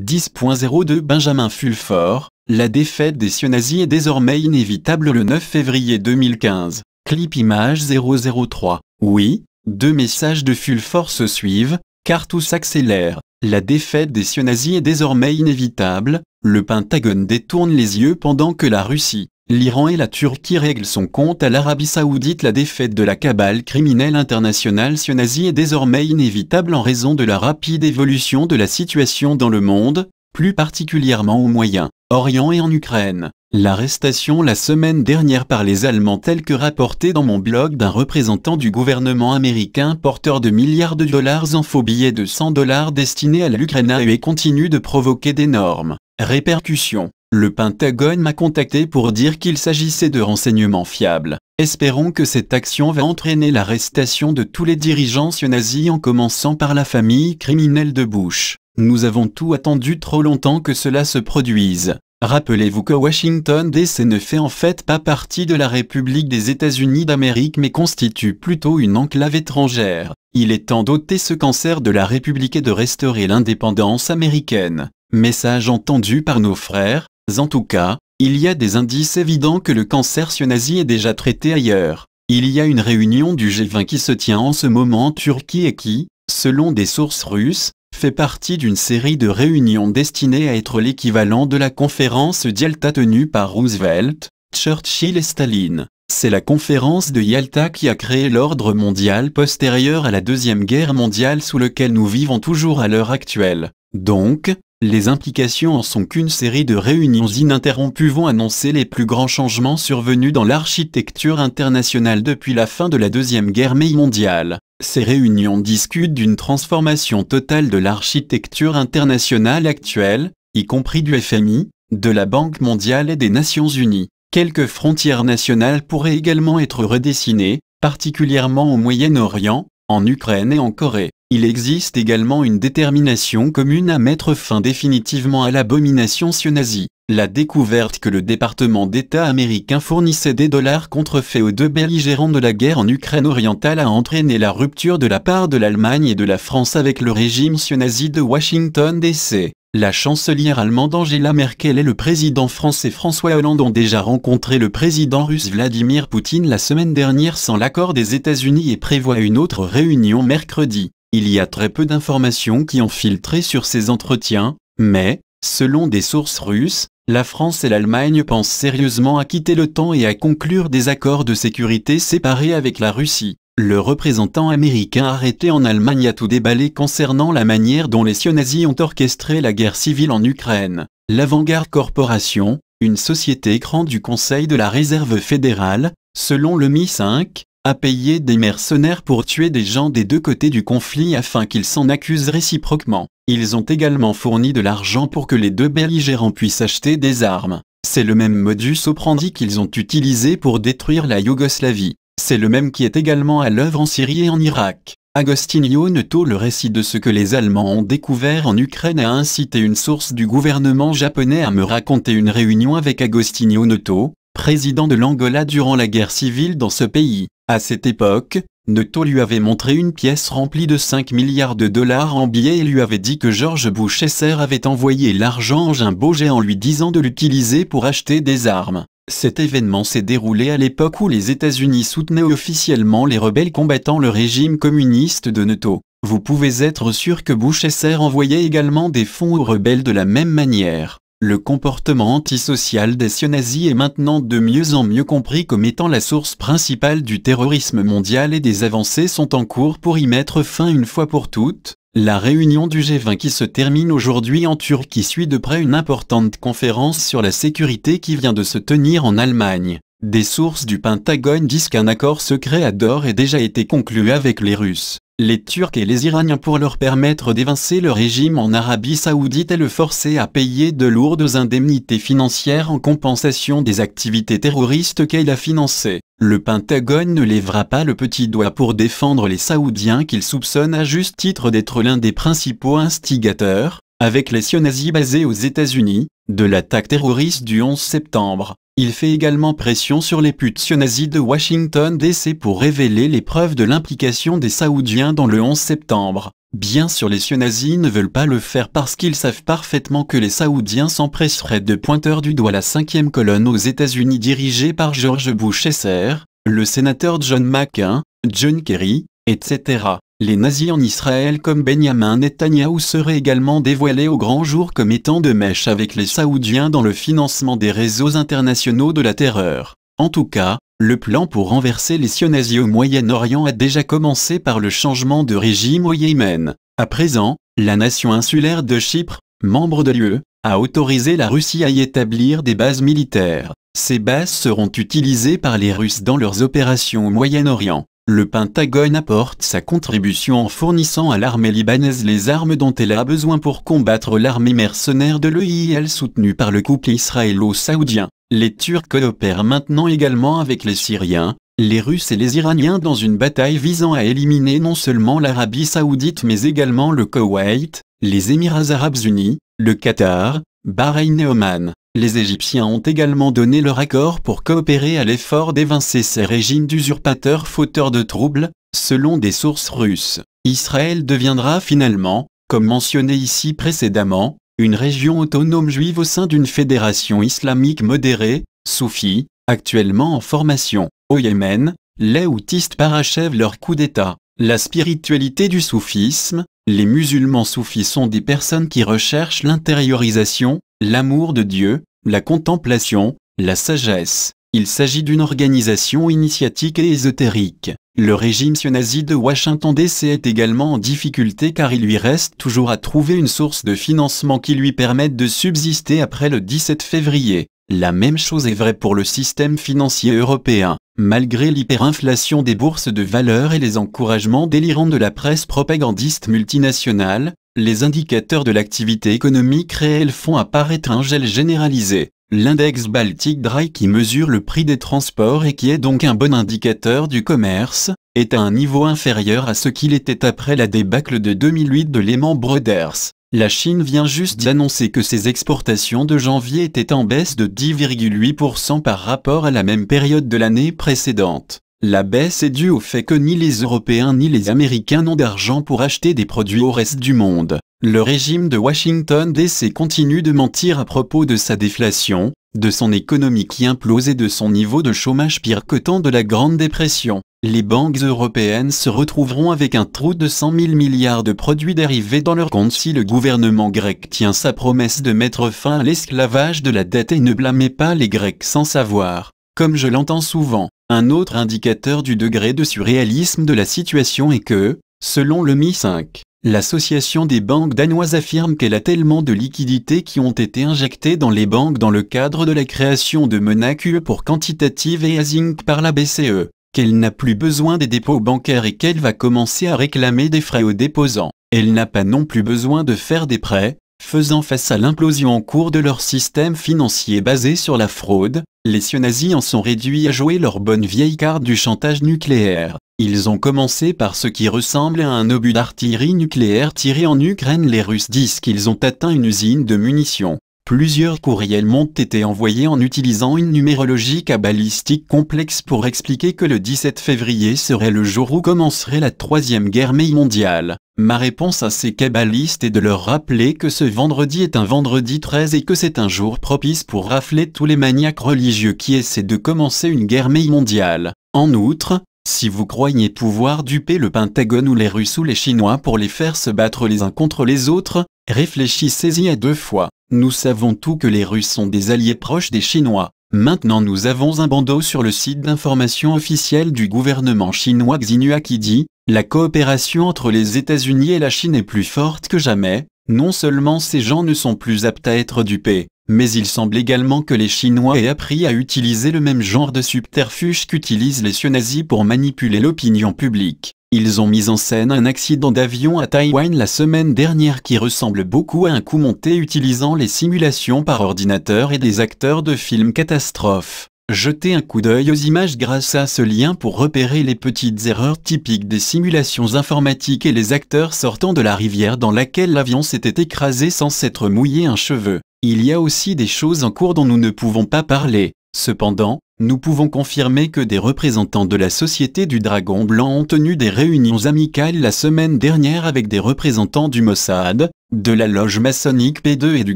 10.0 de Benjamin Fulford, la défaite des sionazis est désormais inévitable le 9 février 2015. Clip image 003. Oui, deux messages de Fulford se suivent, car tout s'accélère. La défaite des sionazis est désormais inévitable, le Pentagone détourne les yeux pendant que la Russie, l'Iran et la Turquie règlent son compte à l'Arabie Saoudite. La défaite de la cabale criminelle internationale sionazie est désormais inévitable en raison de la rapide évolution de la situation dans le monde, plus particulièrement au Moyen-Orient et en Ukraine. L'arrestation la semaine dernière par les Allemands tel que rapporté dans mon blog d'un représentant du gouvernement américain porteur de milliards de dollars en faux billets de $100 destinés à l'Ukraine et continue de provoquer d'énormes répercussions. Le Pentagone m'a contacté pour dire qu'il s'agissait de renseignements fiables. Espérons que cette action va entraîner l'arrestation de tous les dirigeants sionazis en commençant par la famille criminelle de Bush. Nous avons tout attendu trop longtemps que cela se produise. Rappelez-vous que Washington DC ne fait en fait pas partie de la République des États-Unis d'Amérique mais constitue plutôt une enclave étrangère. Il est temps d'ôter ce cancer de la République et de restaurer l'indépendance américaine. Message entendu par nos frères. En tout cas, il y a des indices évidents que le cancer sionazi est déjà traité ailleurs. Il y a une réunion du G20 qui se tient en ce moment en Turquie et qui, selon des sources russes, fait partie d'une série de réunions destinées à être l'équivalent de la conférence de Yalta tenue par Roosevelt, Churchill et Staline. C'est la conférence de Yalta qui a créé l'ordre mondial postérieur à la Deuxième Guerre mondiale sous lequel nous vivons toujours à l'heure actuelle. Donc, les implications en sont qu'une série de réunions ininterrompues vont annoncer les plus grands changements survenus dans l'architecture internationale depuis la fin de la Deuxième Guerre mondiale. Ces réunions discutent d'une transformation totale de l'architecture internationale actuelle, y compris du FMI, de la Banque mondiale et des Nations unies. Quelques frontières nationales pourraient également être redessinées, particulièrement au Moyen-Orient, en Ukraine et en Corée. Il existe également une détermination commune à mettre fin définitivement à l'abomination sionazie. La découverte que le département d'État américain fournissait des dollars contrefaits aux deux belligérants de la guerre en Ukraine orientale a entraîné la rupture de la part de l'Allemagne et de la France avec le régime sionazie de Washington DC. La chancelière allemande Angela Merkel et le président français François Hollande ont déjà rencontré le président russe Vladimir Poutine la semaine dernière sans l'accord des États-Unis et prévoient une autre réunion mercredi. Il y a très peu d'informations qui ont filtré sur ces entretiens, mais, selon des sources russes, la France et l'Allemagne pensent sérieusement à quitter l'OTAN et à conclure des accords de sécurité séparés avec la Russie. Le représentant américain arrêté en Allemagne a tout déballé concernant la manière dont les sionazis ont orchestré la guerre civile en Ukraine. L'Avangard Corporation, une société écran du Conseil de la Réserve fédérale, selon le MI5, a payé des mercenaires pour tuer des gens des deux côtés du conflit afin qu'ils s'en accusent réciproquement. Ils ont également fourni de l'argent pour que les deux belligérants puissent acheter des armes. C'est le même modus operandi qu'ils ont utilisé pour détruire la Yougoslavie. C'est le même qui est également à l'œuvre en Syrie et en Irak. Agostinho Neto, le récit de ce que les Allemands ont découvert en Ukraine a incité une source du gouvernement japonais à me raconter une réunion avec Agostinho Neto, président de l'Angola durant la guerre civile dans ce pays. À cette époque, Neto lui avait montré une pièce remplie de 5 milliards de dollars en billets et lui avait dit que George Bush Sr. avait envoyé l'argent en Jimbo-Jet en lui disant de l'utiliser pour acheter des armes. Cet événement s'est déroulé à l'époque où les États-Unis soutenaient officiellement les rebelles combattant le régime communiste de Neto. Vous pouvez être sûr que Bush Sr. envoyait également des fonds aux rebelles de la même manière. Le comportement antisocial des sionazis est maintenant de mieux en mieux compris comme étant la source principale du terrorisme mondial et des avancées sont en cours pour y mettre fin une fois pour toutes. La réunion du G20 qui se termine aujourd'hui en Turquie suit de près une importante conférence sur la sécurité qui vient de se tenir en Allemagne. Des sources du Pentagone disent qu'un accord secret a d'ores et déjà été conclu avec les Russes, les Turcs et les Iraniens pour leur permettre d'évincer le régime en Arabie Saoudite et le forcer à payer de lourdes indemnités financières en compensation des activités terroristes qu'elle a financées. Le Pentagone ne lèvera pas le petit doigt pour défendre les Saoudiens qu'il soupçonne à juste titre d'être l'un des principaux instigateurs, avec les sionazis basés aux États-Unis, de l'attaque terroriste du 11 septembre. Il fait également pression sur les putes sionazis de Washington DC pour révéler les preuves de l'implication des Saoudiens dans le 11 septembre. Bien sûr, les sionazis ne veulent pas le faire parce qu'ils savent parfaitement que les Saoudiens s'empresseraient de pointer du doigt la 5e colonne aux États-Unis dirigée par George Bush Sr., le sénateur John McCain, John Kerry, etc. Les nazis en Israël comme Benjamin Netanyahou seraient également dévoilés au grand jour comme étant de mèche avec les Saoudiens dans le financement des réseaux internationaux de la terreur. En tout cas, le plan pour renverser les sionazis au Moyen-Orient a déjà commencé par le changement de régime au Yémen. À présent, la nation insulaire de Chypre, membre de l'UE, a autorisé la Russie à y établir des bases militaires. Ces bases seront utilisées par les Russes dans leurs opérations au Moyen-Orient. Le Pentagone apporte sa contribution en fournissant à l'armée libanaise les armes dont elle a besoin pour combattre l'armée mercenaire de l'EIL soutenue par le couple israélo-saoudien. Les Turcs coopèrent maintenant également avec les Syriens, les Russes et les Iraniens dans une bataille visant à éliminer non seulement l'Arabie saoudite mais également le Koweït, les Émirats arabes unis, le Qatar, Bahreïn et Oman. Les Égyptiens ont également donné leur accord pour coopérer à l'effort d'évincer ces régimes d'usurpateurs fauteurs de troubles, selon des sources russes. Israël deviendra finalement, comme mentionné ici précédemment, une région autonome juive au sein d'une fédération islamique modérée, soufie, actuellement en formation. Au Yémen, les houthistes parachèvent leur coup d'État. La spiritualité du soufisme, les musulmans soufis sont des personnes qui recherchent l'intériorisation, l'amour de Dieu, la contemplation, la sagesse. Il s'agit d'une organisation initiatique et ésotérique. Le régime sionazi de Washington DC est également en difficulté car il lui reste toujours à trouver une source de financement qui lui permette de subsister après le 17 février. La même chose est vraie pour le système financier européen. Malgré l'hyperinflation des bourses de valeurs et les encouragements délirants de la presse propagandiste multinationale, les indicateurs de l'activité économique réelle font apparaître un gel généralisé. L'index Baltic Dry qui mesure le prix des transports et qui est donc un bon indicateur du commerce, est à un niveau inférieur à ce qu'il était après la débâcle de 2008 de Lehman Brothers. La Chine vient juste d'annoncer que ses exportations de janvier étaient en baisse de 10,8% par rapport à la même période de l'année précédente. La baisse est due au fait que ni les Européens ni les Américains n'ont d'argent pour acheter des produits au reste du monde. Le régime de Washington DC continue de mentir à propos de sa déflation, de son économie qui implose et de son niveau de chômage pire qu'au temps de la Grande Dépression. Les banques européennes se retrouveront avec un trou de 100 000 milliards de produits dérivés dans leur compte si le gouvernement grec tient sa promesse de mettre fin à l'esclavage de la dette et ne blâmez pas les Grecs sans savoir. Comme je l'entends souvent, un autre indicateur du degré de surréalisme de la situation est que, selon le MI5, l'association des banques danoises affirme qu'elle a tellement de liquidités qui ont été injectées dans les banques dans le cadre de la création de monnaie QE pour quantitative easing par la BCE, qu'elle n'a plus besoin des dépôts bancaires et qu'elle va commencer à réclamer des frais aux déposants. Elle n'a pas non plus besoin de faire des prêts, faisant face à l'implosion en cours de leur système financier basé sur la fraude. Les sionazis en sont réduits à jouer leur bonne vieille carte du chantage nucléaire. Ils ont commencé par ce qui ressemble à un obus d'artillerie nucléaire tiré en Ukraine. Les Russes disent qu'ils ont atteint une usine de munitions. Plusieurs courriels m'ont été envoyés en utilisant une numérologie cabalistique complexe pour expliquer que le 17 février serait le jour où commencerait la Troisième Guerre mondiale. Ma réponse à ces kabbalistes est de leur rappeler que ce vendredi est un vendredi 13 et que c'est un jour propice pour rafler tous les maniaques religieux qui essaient de commencer une guerre mondiale. En outre, si vous croyez pouvoir duper le Pentagone ou les Russes ou les Chinois pour les faire se battre les uns contre les autres, réfléchissez-y à deux fois. Nous savons tous que les Russes sont des alliés proches des Chinois. Maintenant nous avons un bandeau sur le site d'information officiel du gouvernement chinois Xinhua qui dit « La coopération entre les États-Unis et la Chine est plus forte que jamais ». Non seulement ces gens ne sont plus aptes à être dupés, mais il semble également que les Chinois aient appris à utiliser le même genre de subterfuge qu'utilisent les sionazis pour manipuler l'opinion publique. Ils ont mis en scène un accident d'avion à Taïwan la semaine dernière qui ressemble beaucoup à un coup monté utilisant les simulations par ordinateur et des acteurs de films catastrophes. Jetez un coup d'œil aux images grâce à ce lien pour repérer les petites erreurs typiques des simulations informatiques et les acteurs sortant de la rivière dans laquelle l'avion s'était écrasé sans s'être mouillé un cheveu. Il y a aussi des choses en cours dont nous ne pouvons pas parler. Cependant, nous pouvons confirmer que des représentants de la Société du Dragon Blanc ont tenu des réunions amicales la semaine dernière avec des représentants du Mossad, de la loge maçonnique P2 et du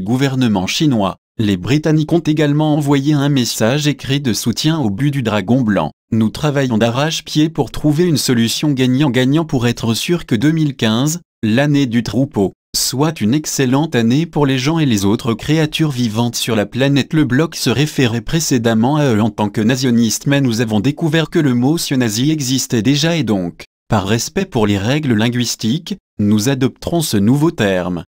gouvernement chinois. Les Britanniques ont également envoyé un message écrit de soutien au but du Dragon Blanc. Nous travaillons d'arrache-pied pour trouver une solution gagnant-gagnant pour être sûr que 2015, l'année du troupeau, soit une excellente année pour les gens et les autres créatures vivantes sur la planète. Le bloc se référait précédemment à eux en tant que nationnistes, mais nous avons découvert que le mot sionazi existait déjà et donc, par respect pour les règles linguistiques, nous adopterons ce nouveau terme.